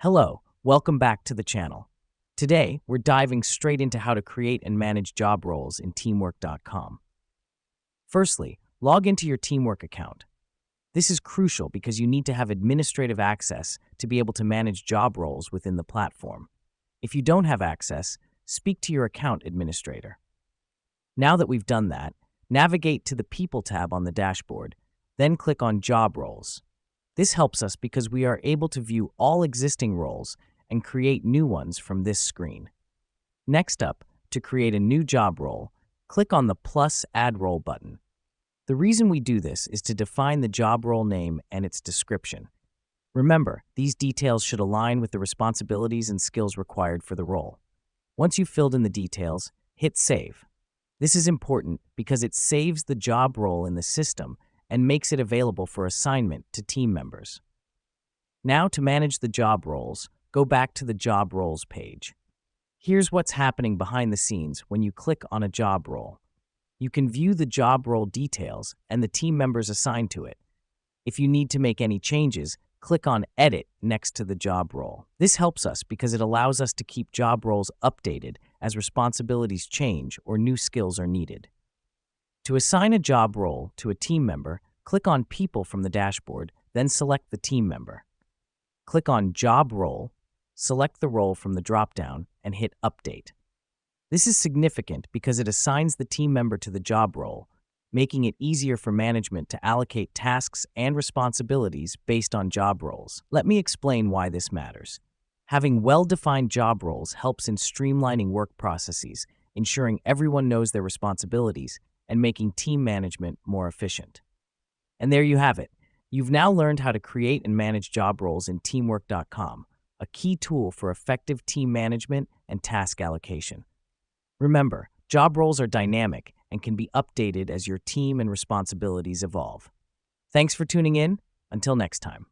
Hello, welcome back to the channel. Today, we're diving straight into how to create and manage job roles in teamwork.com. Firstly, log into your Teamwork account. This is crucial because you need to have administrative access to be able to manage job roles within the platform. If you don't have access, speak to your account administrator. Now that we've done that, navigate to the People tab on the dashboard, then click on Job Roles. This helps us because we are able to view all existing roles and create new ones from this screen. Next up, to create a new job role, click on the plus Add Role button. The reason we do this is to define the job role name and its description. Remember, these details should align with the responsibilities and skills required for the role. Once you've filled in the details, hit Save. This is important because it saves the job role in the system and makes it available for assignment to team members. Now, to manage the job roles, go back to the Job Roles page. Here's what's happening behind the scenes when you click on a job role. You can view the job role details and the team members assigned to it. If you need to make any changes, click on Edit next to the job role. This helps us because it allows us to keep job roles updated as responsibilities change or new skills are needed. To assign a job role to a team member, click on People from the dashboard, then select the team member. Click on Job Role, select the role from the dropdown, and hit Update. This is significant because it assigns the team member to the job role, making it easier for management to allocate tasks and responsibilities based on job roles. Let me explain why this matters. Having well-defined job roles helps in streamlining work processes, ensuring everyone knows their responsibilities, and making team management more efficient. And there you have it. You've now learned how to create and manage job roles in teamwork.com, a key tool for effective team management and task allocation. Remember, job roles are dynamic and can be updated as your team and responsibilities evolve. Thanks for tuning in. Until next time.